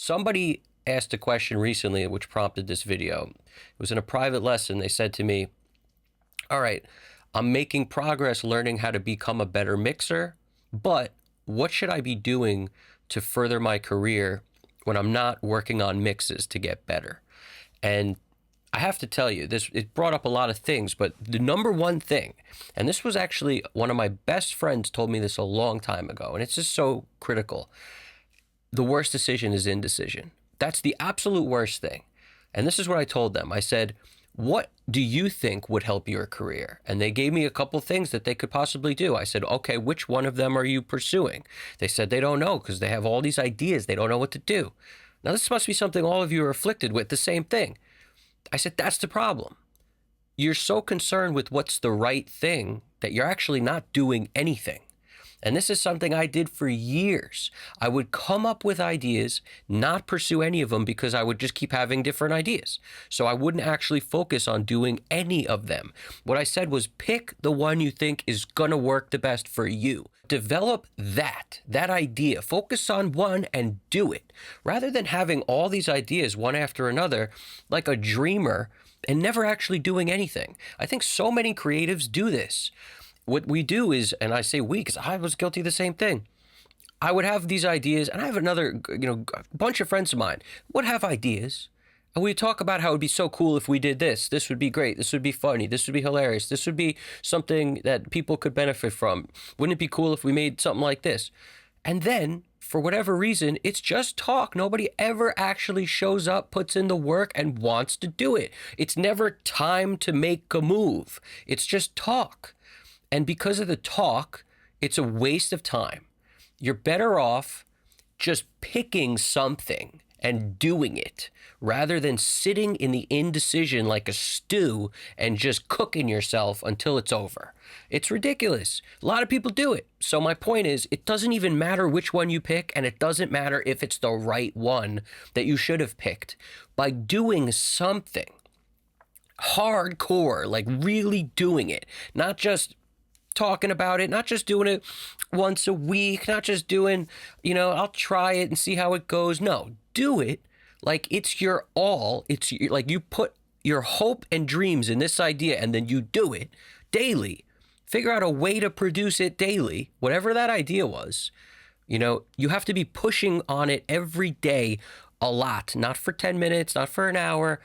Somebody asked a question recently which prompted this video. It was in a private lesson. They said to me, all right, I'm making progress learning how to become a better mixer, but what should I be doing to further my career when I'm not working on mixes to get better? And I have to tell you, it brought up a lot of things, but the number one thing, and this was actually one of my best friends told me this a long time ago, and it's just so critical. The worst decision is indecision. That's the absolute worst thing. And this is what I told them. I said, what do you think would help your career? And they gave me a couple things that they could possibly do. I said, okay, which one of them are you pursuing? They said they don't know because they have all these ideas. They don't know what to do. Now, this must be something all of you are afflicted with, the same thing. I said, that's the problem. You're so concerned with what's the right thing that you're actually not doing anything. And this is something I did for years. I would come up with ideas, not pursue any of them because I would just keep having different ideas. So I wouldn't actually focus on doing any of them. What I said was pick the one you think is going to work the best for you. Develop that idea. Focus on one and do it. Rather than having all these ideas one after another like a dreamer and never actually doing anything. I think so many creatives do this. What we do is, and I say we because I was guilty of the same thing. I would have these ideas, and I have another, bunch of friends of mine would have ideas, and we talk about how it would be so cool if we did this. This would be great. This would be funny. This would be hilarious. This would be something that people could benefit from. Wouldn't it be cool if we made something like this? And then, for whatever reason, it's just talk. Nobody ever actually shows up, puts in the work, and wants to do it. It's never time to make a move. It's just talk. And because of the talk, it's a waste of time. You're better off just picking something and doing it rather than sitting in the indecision like a stew and just cooking yourself until it's over. It's ridiculous. A lot of people do it. So my point is, it doesn't even matter which one you pick, and it doesn't matter if it's the right one that you should have picked. By doing something hardcore, like really doing it, not just talking about it, not just doing it once a week, not just doing, I'll try it and see how it goes. No, do it like it's your all. It's like you put your hope and dreams in this idea and then you do it daily. Figure out a way to produce it daily, whatever that idea was. You have to be pushing on it every day a lot, not for 10 minutes, not for an hour.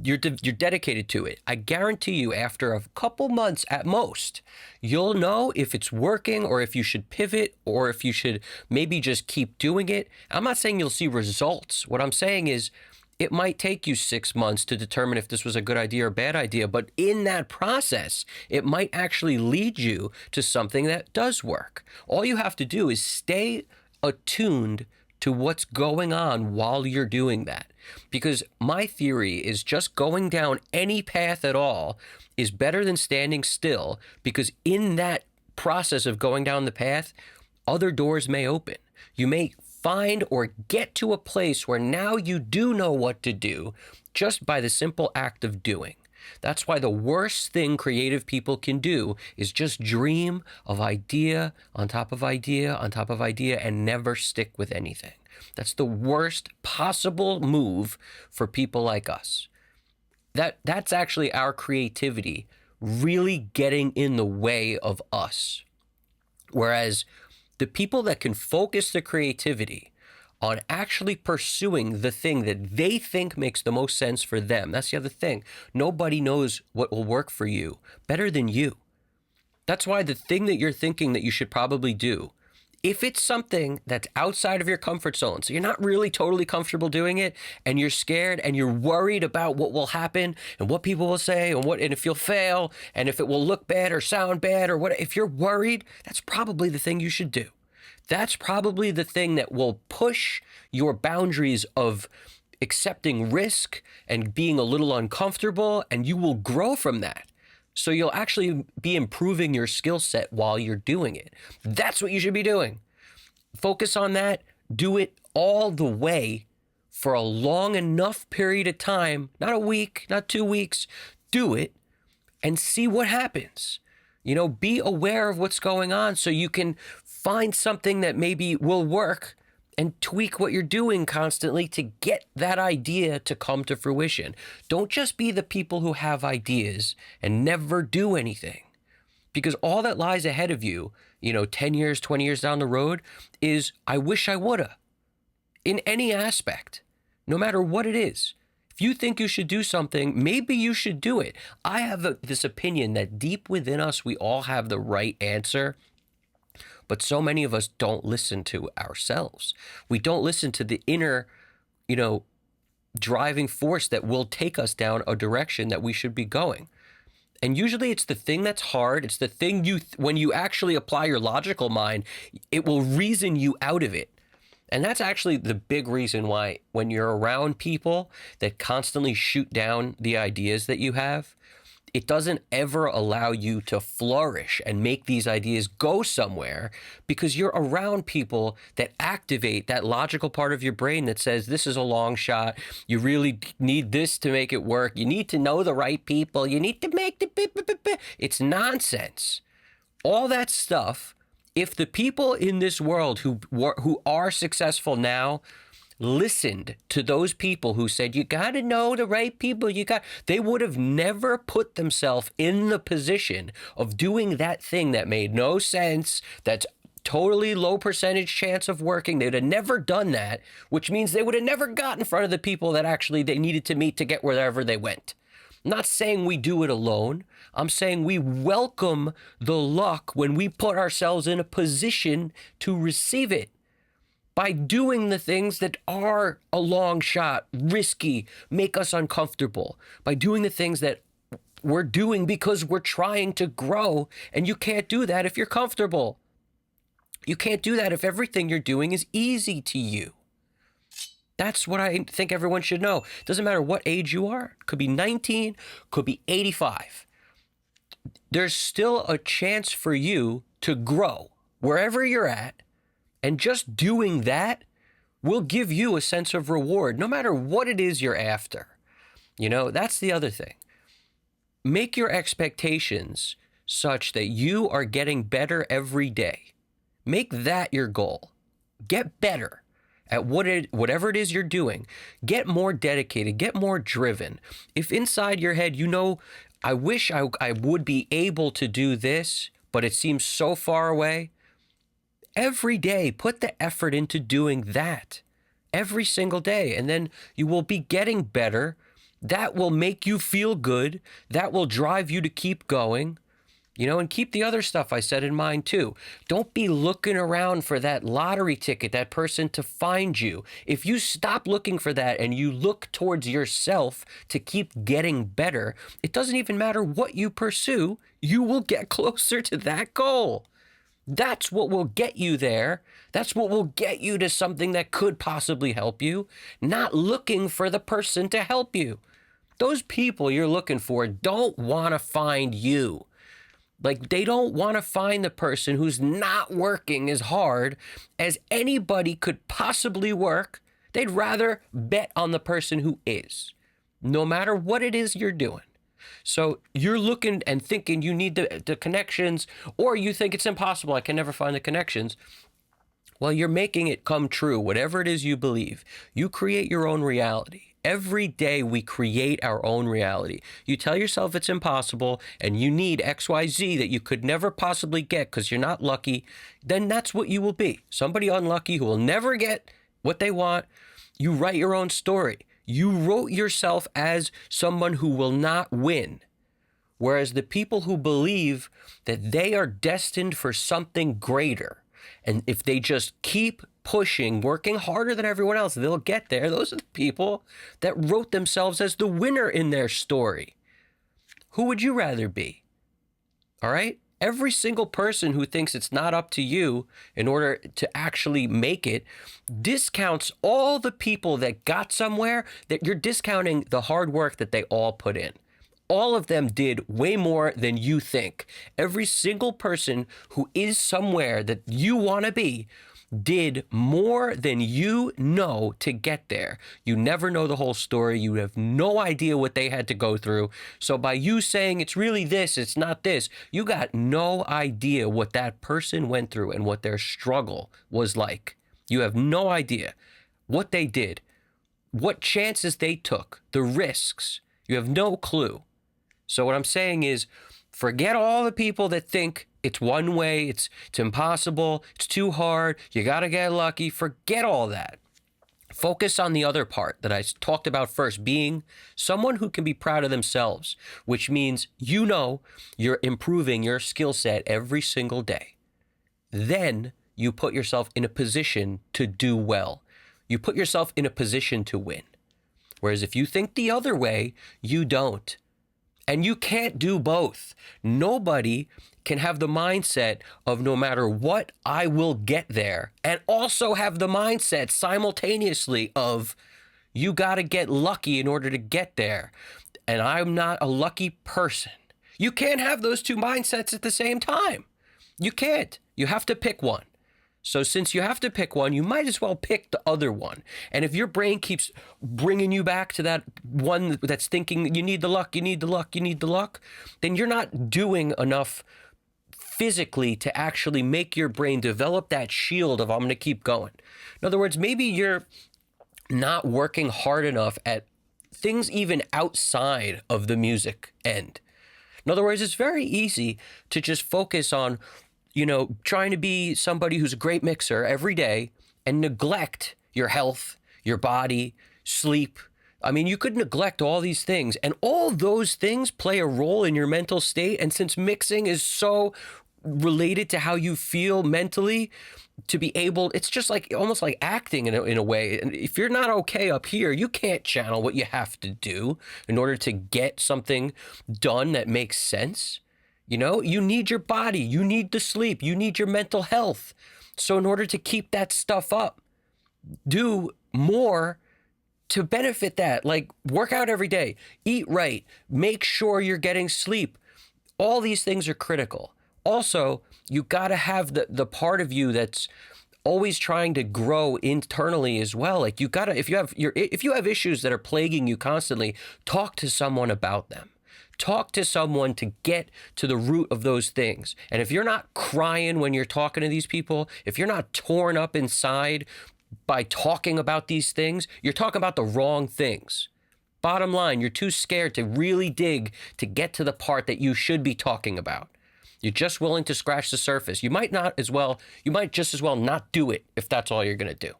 You're dedicated to it. I guarantee you after a couple months at most, you'll know if it's working or if you should pivot or if you should maybe just keep doing it. I'm not saying you'll see results. What I'm saying is it might take you 6 months to determine if this was a good idea or a bad idea. But in that process, it might actually lead you to something that does work. All you have to do is stay attuned to what's going on while you're doing that. Because my theory is just going down any path at all is better than standing still, because in that process of going down the path, other doors may open. You may find or get to a place where now you do know what to do just by the simple act of doing. That's why the worst thing creative people can do is just dream of idea on top of idea on top of idea and never stick with anything. That's the worst possible move for people like us. That's actually our creativity really getting in the way of us. Whereas the people that can focus their creativity on actually pursuing the thing that they think makes the most sense for them. That's the other thing. Nobody knows what will work for you better than you. That's why the thing that you're thinking that you should probably do, if it's something that's outside of your comfort zone, so you're not really totally comfortable doing it, and you're scared and you're worried about what will happen and what people will say and if you'll fail and if it will look bad or sound bad or what, if you're worried, that's probably the thing you should do. That's probably the thing that will push your boundaries of accepting risk and being a little uncomfortable, and you will grow from that. So you'll actually be improving your skill set while you're doing it. That's what you should be doing. Focus on that. Do it all the way for a long enough period of time, not a week, not 2 weeks. Do it and see what happens. Be aware of what's going on so you can find something that maybe will work and tweak what you're doing constantly to get that idea to come to fruition. Don't just be the people who have ideas and never do anything, because all that lies ahead of you, 10 years, 20 years down the road is, I wish I woulda, in any aspect, no matter what it is. If you think you should do something, maybe you should do it. I have this opinion that deep within us, we all have the right answer, but so many of us don't listen to ourselves. We don't listen to the inner, driving force that will take us down a direction that we should be going. And usually it's the thing that's hard. It's the thing when you actually apply your logical mind, it will reason you out of it. And that's actually the big reason why when you're around people that constantly shoot down the ideas that you have, it doesn't ever allow you to flourish and make these ideas go somewhere, because you're around people that activate that logical part of your brain that says, this is a long shot. You really need this to make it work. You need to know the right people. You need to make the... It's nonsense. All that stuff, if the people in this world who are successful now listened to those people who said, you got to know the right people, they would have never put themselves in the position of doing that thing that made no sense, that's totally low percentage chance of working. They would have never done that, which means they would have never got in front of the people that actually they needed to meet to get wherever they went. I'm not saying we do it alone. I'm saying we welcome the luck when we put ourselves in a position to receive it, by doing the things that are a long shot, risky, make us uncomfortable, by doing the things that we're doing because we're trying to grow. And you can't do that if you're comfortable. You can't do that if everything you're doing is easy to you. That's what I think everyone should know. Doesn't matter what age you are. Could be 19, could be 85. There's still a chance for you to grow wherever you're at. And just doing that will give you a sense of reward, no matter what it is you're after. That's the other thing. Make your expectations such that you are getting better every day. Make that your goal. Get better at whatever it is you're doing. Get more dedicated, get more driven. If inside your head, I wish I would be able to do this, but it seems so far away, every day, put the effort into doing that every single day. And then you will be getting better. That will make you feel good. That will drive you to keep going, and keep the other stuff I said in mind too. Don't be looking around for that lottery ticket, that person to find you. If you stop looking for that and you look towards yourself to keep getting better, it doesn't even matter what you pursue, you will get closer to that goal. That's what will get you there. That's what will get you to something that could possibly help you, not looking for the person to help you. Those people you're looking for don't want to find you. Like, they don't want to find the person who's not working as hard as anybody could possibly work. They'd rather bet on the person who is, no matter what it is you're doing. So you're looking and thinking you need the connections, or you think it's impossible, I can never find the connections. Well, you're making it come true, whatever it is you believe. You create your own reality. Every day we create our own reality. You tell yourself it's impossible and you need XYZ that you could never possibly get because you're not lucky, then that's what you will be. Somebody unlucky who will never get what they want. You write your own story. You wrote yourself as someone who will not win. Whereas the people who believe that they are destined for something greater, and if they just keep pushing, working harder than everyone else, they'll get there. Those are the people that wrote themselves as the winner in their story. Who would you rather be? All right? Every single person who thinks it's not up to you in order to actually make it discounts all the people that got somewhere, that you're discounting the hard work that they all put in. All of them did way more than you think. Every single person who is somewhere that you want to be did more than you know to get there. You never know the whole story. You have no idea what they had to go through. So by you saying it's really this, it's not this, you got no idea what that person went through and what their struggle was like. You have no idea what they did, what chances they took, the risks. You have no clue. So what I'm saying is, forget all the people that think it's one way, it's impossible, it's too hard, you got to get lucky. Forget all that. Focus on the other part that I talked about first, being someone who can be proud of themselves, which means you're improving your skill set every single day. Then you put yourself in a position to do well. You put yourself in a position to win. Whereas if you think the other way, you don't. And you can't do both. Nobody can have the mindset of no matter what, I will get there, and also have the mindset simultaneously of you got to get lucky in order to get there. And I'm not a lucky person. You can't have those two mindsets at the same time. You can't. You have to pick one. So since you have to pick one, you might as well pick the other one. And if your brain keeps bringing you back to that one that's thinking you need the luck, you need the luck, you need the luck, then you're not doing enough physically to actually make your brain develop that shield of I'm going to keep going. In other words, maybe you're not working hard enough at things even outside of the music end. In other words, it's very easy to just focus on trying to be somebody who's a great mixer every day and neglect your health, your body, sleep. I mean, you could neglect all these things, and all those things play a role in your mental state. And since mixing is so related to how you feel mentally, to be able, it's just like almost like acting in a way. And if you're not okay up here, you can't channel what you have to do in order to get something done that makes sense. You need your body, you need the sleep, you need your mental health. So in order to keep that stuff up, do more to benefit that. Like work out every day, eat right, make sure you're getting sleep. All these things are critical. Also, you got to have the part of you that's always trying to grow internally as well. Like you got to, if you have issues that are plaguing you constantly, talk to someone about them. Talk to someone to get to the root of those things. And if you're not crying when you're talking to these people, if you're not torn up inside by talking about these things, you're talking about the wrong things. Bottom line, you're too scared to really dig to get to the part that you should be talking about. You're just willing to scratch the surface. You might just as well not do it if that's all you're going to do.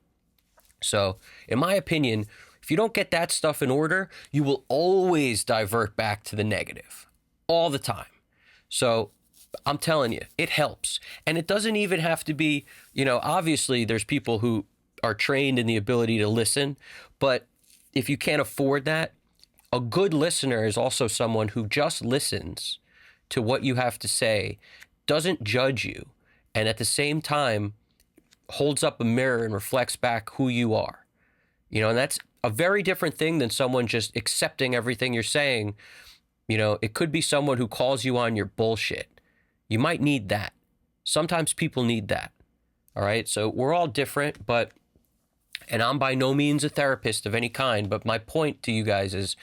So, in my opinion, if you don't get that stuff in order, you will always divert back to the negative all the time. So I'm telling you, it helps. And it doesn't even have to be, obviously there's people who are trained in the ability to listen. But if you can't afford that, a good listener is also someone who just listens to what you have to say, doesn't judge you, and at the same time holds up a mirror and reflects back who you are. And that's a very different thing than someone just accepting everything you're saying. It could be someone who calls you on your bullshit. You might need that. Sometimes people need that. All right. So we're all different, and I'm by no means a therapist of any kind, but my point to you guys is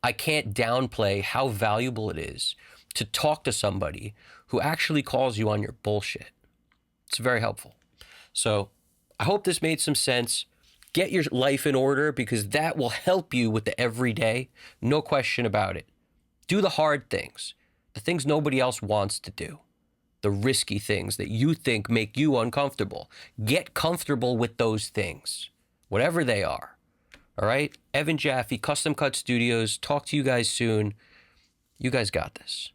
I can't downplay how valuable it is to talk to somebody who actually calls you on your bullshit. It's very helpful. So I hope this made some sense. Get your life in order, because that will help you with the everyday. No question about it. Do the hard things, the things nobody else wants to do, the risky things that you think make you uncomfortable. Get comfortable with those things, whatever they are. All right? Evan Jaffe, Custom Cut Studios. Talk to you guys soon. You guys got this.